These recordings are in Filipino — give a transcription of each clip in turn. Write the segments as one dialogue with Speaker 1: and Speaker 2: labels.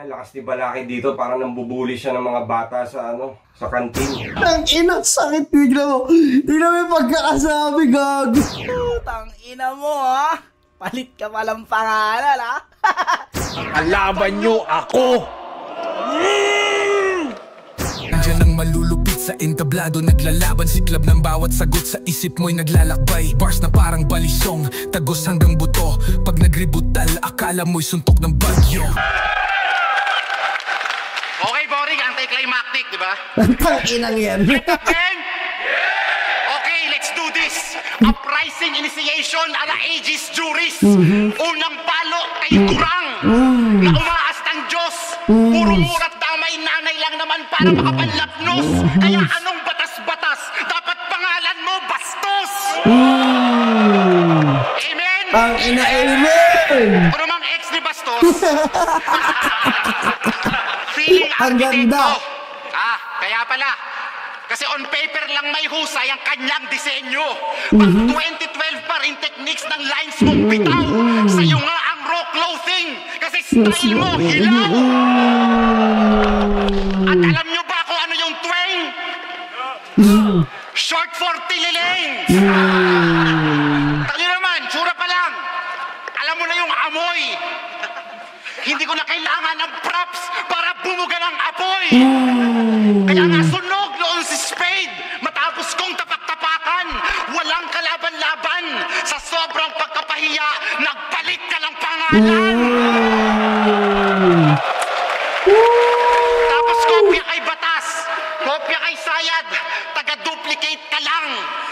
Speaker 1: Lakas ni Balaki dito, parang nambubuli siya ng mga bata sa sa kantin.
Speaker 2: Tang ina, sakit bigla mo. Tingnan mo yung pagkakasabi, gago.
Speaker 3: Tang ina mo, ha? Palit ka palang pangalan, ha?
Speaker 4: Kalaban nyo ako!
Speaker 5: Nandiyan ang malulupit sa entablado, naglalaban, siklab ng bawat sagot sa isip mo'y naglalakbay. Bars na parang balisong, tagos hanggang buto. Pag nagributal, akala mo'y suntok ng bagyo.
Speaker 4: Okay, boring, anticlimactic, di ba?
Speaker 2: Tang inang yan.
Speaker 4: Okay? Okay, let's do this. Uprising initiation ala Aegis Juris. Unang palo kay Kurang na umaas ng Diyos. Puro murat damay nanay lang naman para makapanlapnos. Kaya anong batas-batas? Dapat pangalan mo Bastos. Amen?
Speaker 2: Tang ina, amen.
Speaker 4: Ano mang ex ni Bastos? Feeling
Speaker 2: Ang ganda.
Speaker 4: Kaya pala. Kasi on paper lang may husay ang kanyang disenyo. Pag 2012 pa rin techniques ng lines mong bitaw. Sa'yo nga ang raw clothing. Kasi style mo hilaw. At alam nyo ba kung ano yung twang? Short for tililing. Tanyo naman, tsura pa lang. Alam mo na yung amoy. Hindi ko na kailangan ng props para bumuga ng apoy. Kaya nga sunog noon si Spade. Matapos kong tapak-tapakan, walang kalaban-laban. Sa sobrang pagkapahiya, nagpalit ka ng pangalan. Tapos kopya kay batas, kopya kay sayad, taga-duplicate ka lang.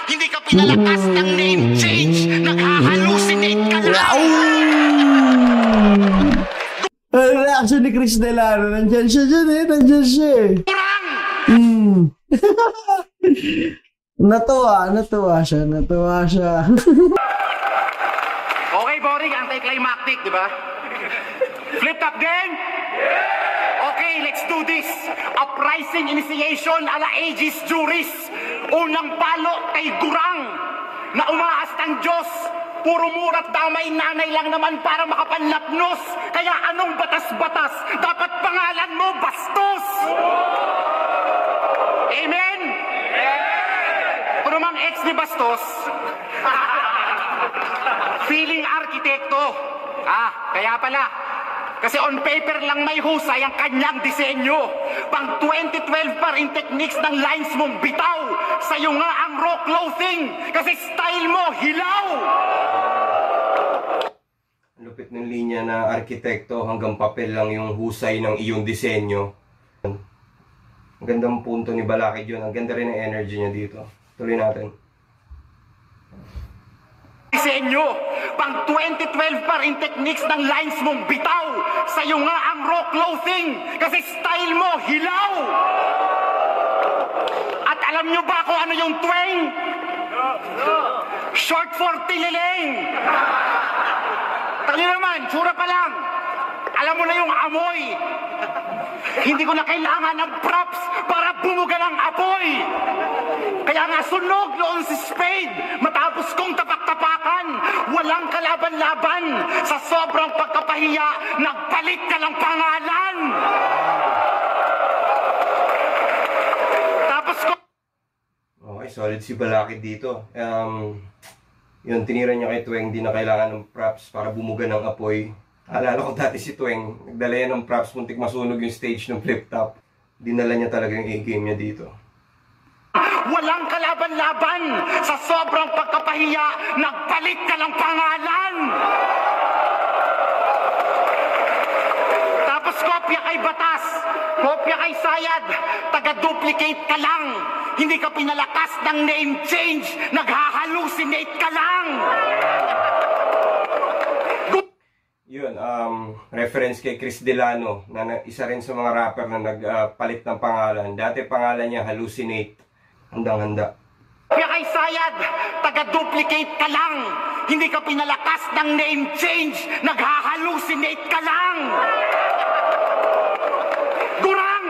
Speaker 4: Hindi ka pinalakas ng name change, naghahalucinate ka lang.
Speaker 2: Ang reaction ni Chris Delano, nandyan siya dyan eh, nandyan siya eh.
Speaker 4: Kurang!
Speaker 2: Natuwa siya.
Speaker 4: Okay, boring, anticlimactic, di ba? Flip top gang? Okay, let's do this. Uprising initiation ala Aegis Juris. Unang palo kay Durang na umaas ng Diyos. Puro murat damay nanay lang naman para makapanlapnos. Kaya anong batas-batas? Dapat pangalan mo Bastos. Amen? Kung namang ex ni Bastos, feeling arkitekto. Kaya pala. Kasi on paper lang may husay ang kanyang disenyo. Pang 2012 pa rin techniques ng lines mong bitaw. Sa'yo nga ang raw clothing. Kasi style mo hilaw.
Speaker 1: Lupit ng linya na arkitekto, hanggang papel lang yung husay ng iyong disenyo. Ang gandang punto ni Balaki yun. Ang ganda rin ng energy niya dito. Tuloy natin.
Speaker 4: Disenyo, pang 2012 pa rin techniques ng lines mong bitaw. Sa'yo nga ang raw clothing. Kasi style mo hilaw. At alam nyo ba kung ano yung twang? Short for tililing. Tanyo naman, tsura pa lang. Alam mo na yung amoy. Hindi ko na kailangan ng props para bumuga ng apoy. Kaya nga sunog noon si Spade. Matapos kong tapak-tapakan, walang kalaban-laban. Sa sobrang pagkapahiya, nagpalit ka ng pangalan. Tapos ko...
Speaker 1: Okay, solid si Balaki dito. Yun, tinira niya kay Tweng, di na kailangan ng props para bumuga ng apoy. Alala ko dati si Tweng, nagdala yan ng props, muntik masunog yung stage ng flip top. Dinala niya talaga yung A-game niya dito.
Speaker 4: Walang kalaban-laban. Sa sobrang pagkapahiya, nagpalit ka ng pangalan. Tapos kopya kay batas, kopya kay sayad, taga-duplicate ka lang. Hindi ka pinalakas ng name change, naghahalucinate ka lang.
Speaker 1: Yun, reference kay Chris Delano, na isa rin sa mga rapper na nagpalit ng pangalan. Dati pangalan niya Hallucinate. Handang-handa.
Speaker 4: Kopya kay sayad, taga-duplicate ka lang. Hindi ka pinalakas ng name change, naghahalucinate ka lang. Durang!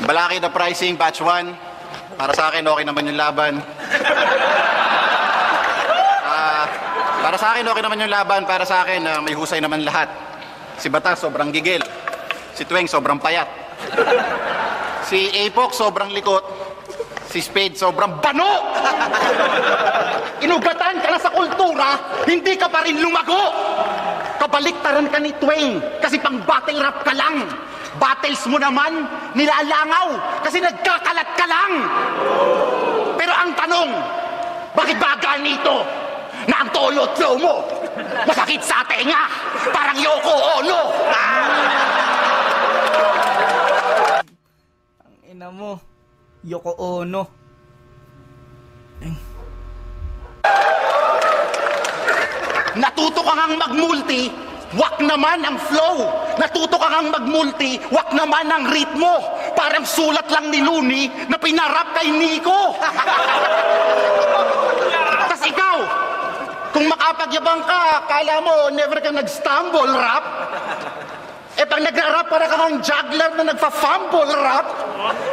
Speaker 6: Balaki na pricing, batch 1. Para sa akin, okay naman yung laban. Para sa akin, okay naman yung laban. Para sa akin, may husay naman lahat. Si Batas, sobrang gigil. Si Tuweng, sobrang payat. Si Apoc, sobrang likot. Si Spade, sobrang bano! Inugatan ka na sa kultura, hindi ka pa rin lumago! Kabaliktaran ka ni Tuweng, kasi pang battle rap ka lang. Battles mo naman, nilalangaw, kasi nagkakalat ka lang. Pero ang tanong, bakit ba ganito na ang toyo at flow mo masakit sa tenga, parang Yoko Ono?
Speaker 3: Ang ina mo, Yoko Ono.
Speaker 4: Natuto ka ngang mag-multi, wak naman ang flow. Natuto ka ngang mag-multi, wak naman ang ritmo. Parang sulat lang ni Looney na pinarap kay Nico. Tas ikaw, kung makapagyabang ka, kala mo never ka nag-stumble rap. Eh pag nagra-rap para ka ng juggler na nagfa-fumble rap,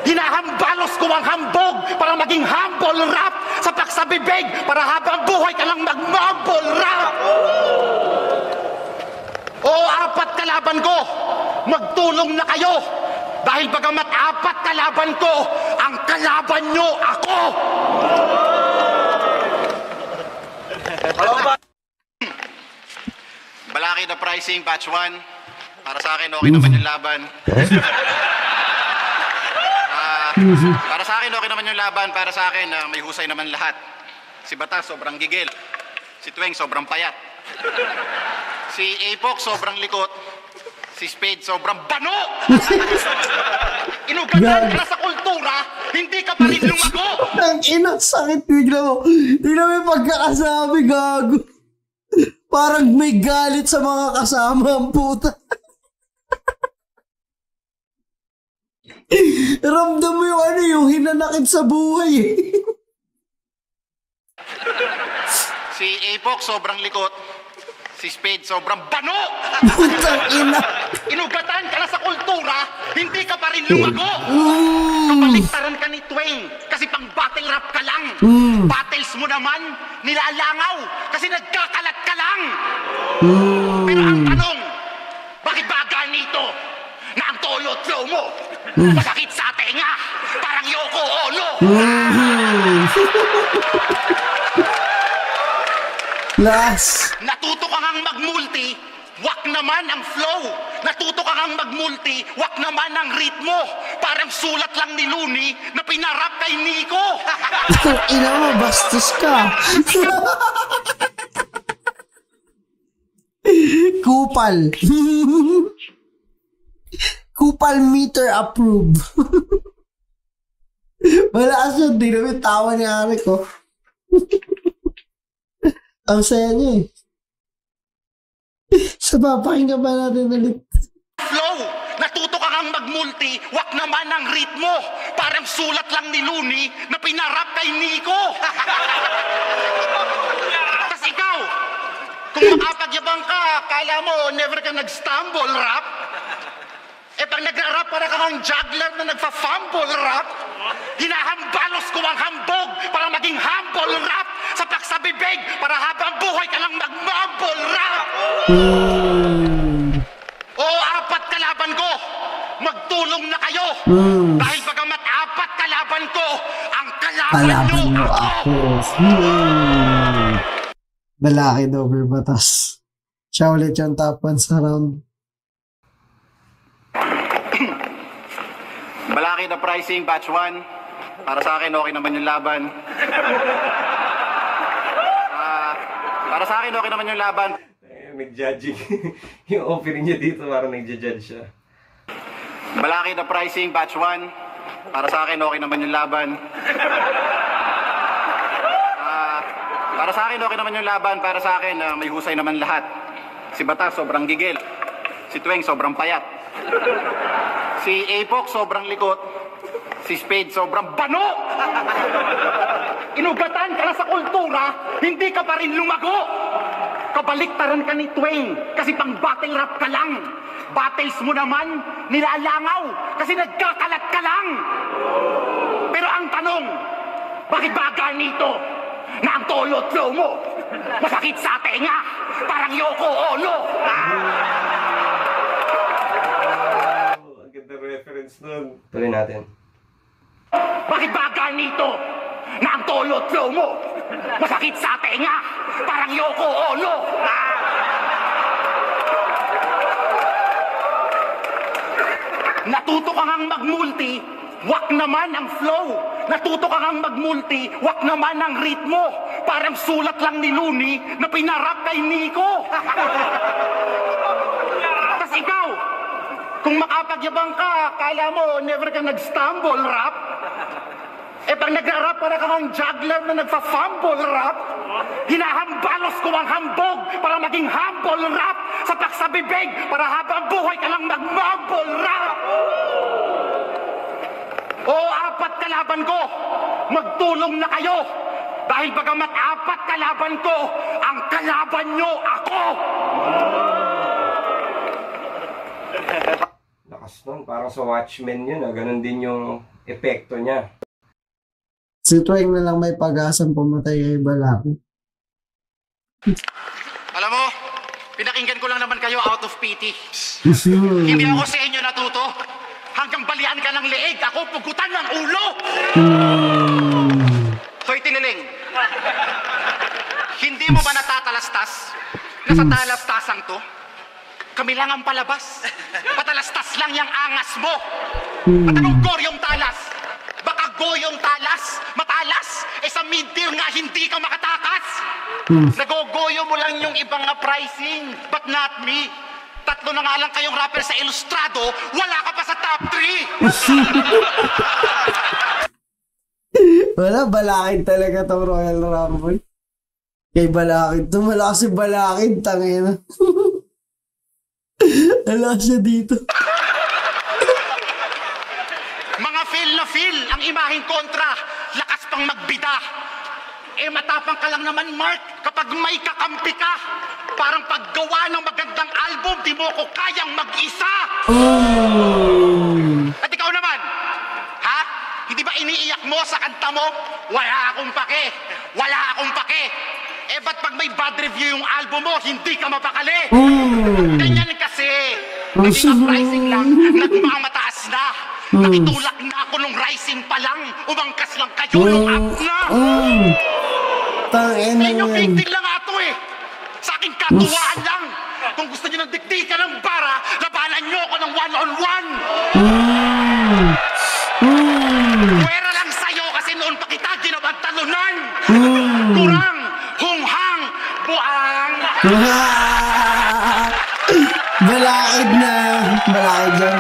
Speaker 4: hinahambalos ko ang hambog para maging humble rap sa paksabibig para habang buhay ka lang mag-mumble rap. O apat kalaban ko, magtulong na kayo. Dahil bagamat apat kalaban ko, ang kalaban nyo ako.
Speaker 6: Balaki na pricing, batch 1. Para sa akin, okay naman yung laban. Para sa akin, okay naman yung laban. Para sa akin, may husay naman lahat. Si Batas, sobrang gigil. Si Tuweng, sobrang payat. Si Apoc, sobrang likot. Si Spade, sobrang bano! Inugatan ka na sa kultura, hindi ka pa rin lumago!
Speaker 2: Ang ina, sakit bigla mo. Tingnan mo yung pagkakasabi, gago. Parang may galit sa mga kasama ang puta. Ramdam mo yung ano, yung hinanakit sa buhay eh.
Speaker 6: Si Apoc, sobrang likot. Si Spade, sobrang bano!
Speaker 2: Putang ina.
Speaker 4: Inugatan ka na sa kultura, hindi ka pa rin lumago! Kabaliktaran ka ni Tuweng, kasi pang battle rap ka lang. Battles mo naman, nilalangaw, kasi nagkakalat ka lang. Pero ang tanong, bakit ba ganito na ang toyo at flow mo masakit sa tenga, parang Yoko Ono?
Speaker 2: Last.
Speaker 4: Natuto ka ngang mag-multi, wak naman ang flow. Natuto ka ngang mag-multi, wak naman ang ritmo. Parang sulat lang ni Looney na pinarap kay Nico.
Speaker 2: Putang ina mo, bastos ka. Kupal. Kupal meter approve. Wala siya, di namin tawa ni Ari ko. Ang saya niya eh. Sa papakinggan ba natin ulit?
Speaker 4: Flow, natuto ka ngang mag-multi, wak naman ang ritmo. Parang sulat lang ni Looney na pinarap kay Nico. Tas ikaw, kung makapagyabang ka, kala mo never ka nag-stumble rap. Eh pag nagra-rap para ka ng juggler na nagfa-fumble rap, hinahambalos ko ang hambog para maging humble rap sa paksabibig para habang buhay ka lang mag-mumble rap. O apat kalaban ko, magtulong na kayo. Dahil bagamat apat kalaban ko, ang kalaban nyo ako.
Speaker 2: Balaki over batas. Siya ulit yung top 1 sa round.
Speaker 6: Balaki na pricing, batch 1. Para sa akin, okay naman yung laban. Para sa akin, okay naman yung laban.
Speaker 1: Nag-judging. Yung offering niya dito, parang nag-judge siya.
Speaker 6: Balaki na pricing, batch 1. Para sa akin, okay naman yung laban. Para sa akin, okay naman yung laban. Para sa akin, may husay naman lahat. Si Batas, sobrang gigil. Si Tuweng, sobrang payat. Si Apoc, sobrang likot. Si Spade, sobrang bano!
Speaker 4: Inugatan ka na sa kultura, hindi ka pa rin lumago. Kabaliktaran ka ni Tuweng, kasi pang battle rap ka lang. Battles mo naman, nilalangaw, kasi nagkakalat ka lang. Pero ang tanong, bakit ba ganito na ang toyo at flow mo Masakit sa tenga. Parang Yoko Ono.
Speaker 1: Ang ganda reference nun. Tuloy natin.
Speaker 4: Bakit ba ganito na ang tolo at flow mo? Masakit sa tenga. Parang Yoko Ono. Natuto ka ngang magmulti, wak naman ang flow. Natuto ka ngang magmulti, wak naman ang ritmo. Parang sulat lang ni Looney na pinarap kay Nico. Tas ikaw, kung makapagyabang ka, kala mo never ka nag-stumble rap. Eh pag nagra-rap, para kang juggler na nagfa-fumble rap. Hinahambalos ko ang hambog para maging humble rap. Sapak sa bibig para habang buhay ka lang mag-mumble rap. O apat kalaban ko, magtulong na kayo. Dahil bagamat apat kalaban ko, ang kalaban nyo ako.
Speaker 1: Lakas nun. Parang sa Watchmen yun. Ganon din yung epekto niya.
Speaker 2: Si Tweng na lang may pag-asang pumatay kay Balaki.
Speaker 6: Alam mo, pinakinggan ko lang naman kayo out of pity. Hindi ako sa inyo natuto. Hanggang balian ka ng leeg, ako pugutan ng ulo. Hoy, tiniling. Hindi mo ba natatalastas na sa talastasang to? Kami lang ang palabas. Patalastas lang yung angas mo. At anong goryong talas? Baka goyong talas, matalas, sa mid-tier nga hindi ka makatakas. Nagogoyo mo lang yung ibang nga pricing, but not me. Tatlo na nga lang kayong rapper sa Ilustrado, wala ka pa sa top 3.
Speaker 2: Wala, Balakid talaga tong Royal Rumble. Kay Balakid to, malakas si Balakid, tangina. Wala siya dito.
Speaker 6: Mga feel na feel ang imaheng kontra, lakas pang magbida. Eh matapang ka lang naman, Mark, kapag may kakampi ka. Parang paggawa ng magandang album, di mo ko kayang mag-isa. At ikaw naman, ha? Hindi ba iniiyak mo sa kanta mo? Wala akong pake. Wala akong pake. Eh ba't pag may bad review yung album mo, hindi ka mapakali? Ganyan kasi. Naging uprising lang, nagmamataas na. Nakitulak na ako nung rising pa lang. Umangkas lang kayo nung up na.
Speaker 2: Tangina
Speaker 6: Sa inyo,
Speaker 2: yan.
Speaker 6: big deal lang ato eh. Sa akin katuwaan lang. Kung gusto nyo ng diktika ng bara, labanan nyo ako ng one-on-one. Pwera lang sa'yo kasi noon pa kita ginawang talunan. Kurang, hunghang, buang.
Speaker 2: Balakid na. Balakid yan.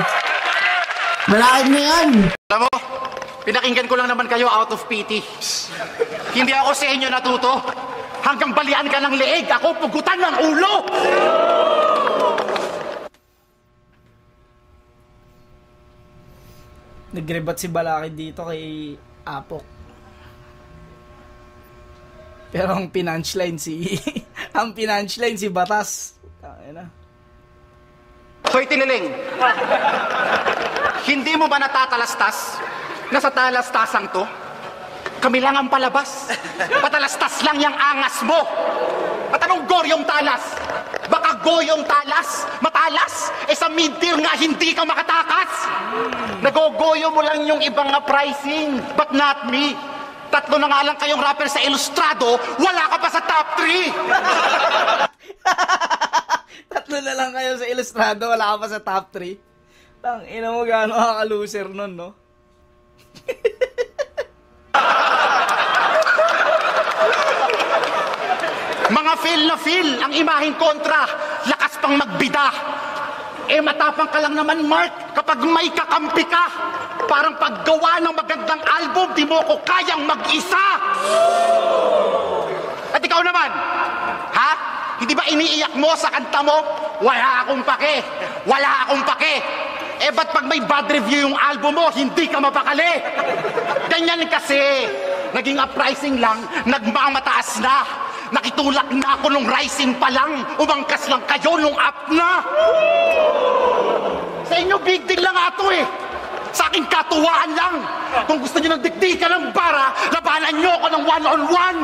Speaker 2: Balakid na yan.
Speaker 6: Alam mo, pinakinggan ko lang naman kayo out of pity. Hindi ako sa inyo natuto. Hanggang balian ka ng leeg, ako pugutan ng ulo.
Speaker 3: Nagrebat si Balakid dito kay Apok. Pero ang punchline si ang punchline si Batas. Tangina.
Speaker 6: Hoy, tiniling. Hindi mo ba natatalastas na sa talastasang to? Kami lang ang palabas. Patalastas lang yung angas mo. At anong goryong talas? Baka goyong talas, matalas, sa mid-tier nga hindi ka makatakas. Nagogoyo mo lang yung ibang nga pricing, but not me. Tatlo na nga lang kayong rapper sa Ilustrado, wala ka pa sa top 3.
Speaker 3: Tatlo na lang kayo sa Ilustrado, wala ka pa sa top 3. Tangina mo, gaano kaka-loser nun, no?
Speaker 6: Mga feel na feel ang imaheng kontra, lakas pang magbida. Eh matapang ka lang naman, Mark, kapag may kakampi ka. Parang paggawa ng magandang album, di mo ko kayang mag-isa. At ikaw naman, ha? Hindi ba iniiyak mo sa kanta mo? Wala akong pake. Wala akong pake. Eh ba't pag may bad review yung album mo, hindi ka mapakali? Ganyan kasi. Naging uprising lang, nagmamataas na. Nakitulak na ako nung rising pa lang. Umangkas lang kayo nung up na. Sa inyo, big deal lang ato eh. Sa akin, katuwaan lang. Kung gusto nyo ng diktika ng bara, labanan nyo ako ng one-on-one.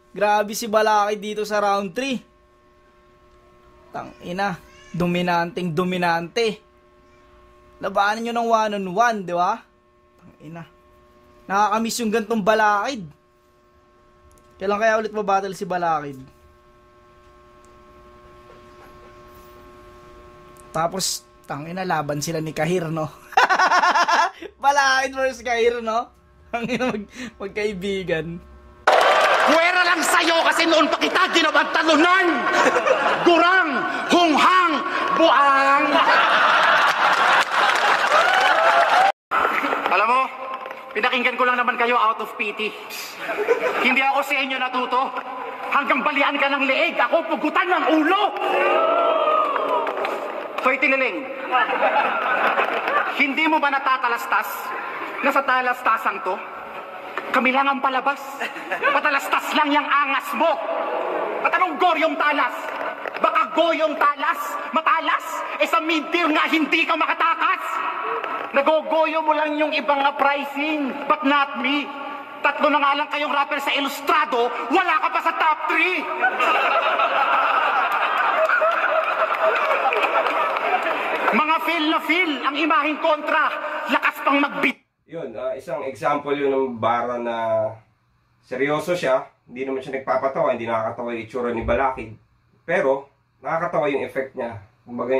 Speaker 3: Grabe si Balakid dito sa round 3. Tangina, dominanteng dominante. Labanan nyo ng 1-on-1, di ba? Tangina. Nakakamiss yung gantong Balakid. Kailan kaya ulit mabattle si Balakid? Tapos, tangina, laban sila ni Kahir, no? Balakid versus Kahir, no? Tangina, magkaibigan.
Speaker 6: Puwera lang sa'yo kasi noon pa kita ginawang talunan. Gurang, hunghang, buang. Alam mo, pinakinggan ko lang naman kayo out of pity. Hindi ako sa inyo natuto. Hanggang balian ka ng leeg, ako pugutan ng ulo. Hoy, Tiniling. Hindi mo ba natatalastas na sa talastasang to? Kami lang ang palabas. Patalastas lang yung angas mo. At anong goryong talas? Baka goyong talas, matalas, sa mid-tier nga hindi ka makatakas. Nagogoyo mo lang yung ibang pricing, but not me. Tatlo na nga lang kayong rapper sa Ilustrado, wala ka pa sa top 3. Mga feel na feel ang imaheng kontra, lakas pang magbit.
Speaker 1: Yun, isang example yun ng bara na seryoso siya. Hindi naman siya nagpapatawa, hindi nakakatawa yung itsura ni Balakid. Pero, nakakatawa yung effect niya. Kumbaga,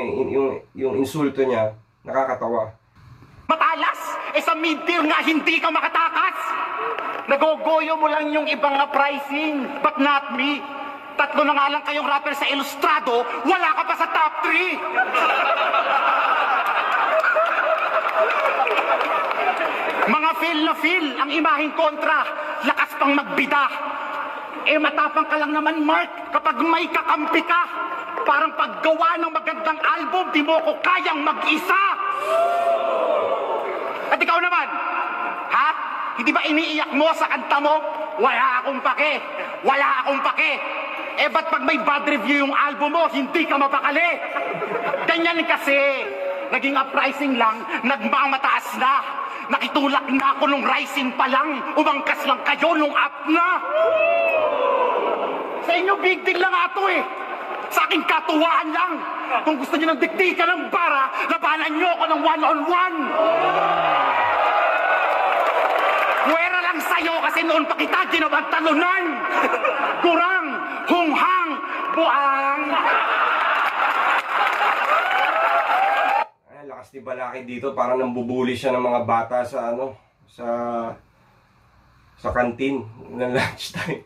Speaker 1: yung insulto niya, nakakatawa.
Speaker 6: Matalas, sa mid-tier nga hindi ka makatakas. Nagogoyo mo lang yung ibang pricing, but not me. Tatlo na nga lang kayong rapper sa Ilustrado, wala ka pa sa top 3. Mga feel na feel ang imaheng kontra, lakas pang magbida. Matapang ka lang naman, Mark, kapag may kakampi ka. Parang paggawa ng magandang album, di mo ko kayang mag-isa. At ikaw naman, ha? Hindi ba iniiyak mo sa kanta mo? Wala akong pake. Wala akong pake. Ba't pag may bad review yung album mo, hindi ka mapakali? Ganyan kasi. Naging uprising lang, nagmamataas na. Nakitulak na ako nung rising pa lang. Umangkas lang kayo nung up na. Sa inyo, big deal lang ato eh. Sa aking katuwaan lang. Kung gusto niyo ng diktika ng bara, labanan niyo ako ng one-on-one. Puwera lang sa'yo kasi noon pa kita ginawang talunan. Gurang, hunghang, buang.
Speaker 1: Lakas ni Balakid dito, parang nambubuli siya ng mga bata sa sa kantin ng lunchtime.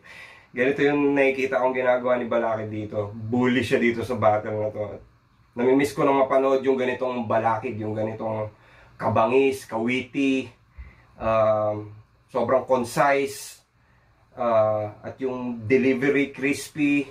Speaker 1: Ganito yung nakikita kong ginagawa ni Balakid dito. Bully siya dito sa battle na to. Namimiss ko nang mapanood yung ganitong Balakid, yung ganitong kabangis, kawiti, sobrang concise, at yung delivery crispy.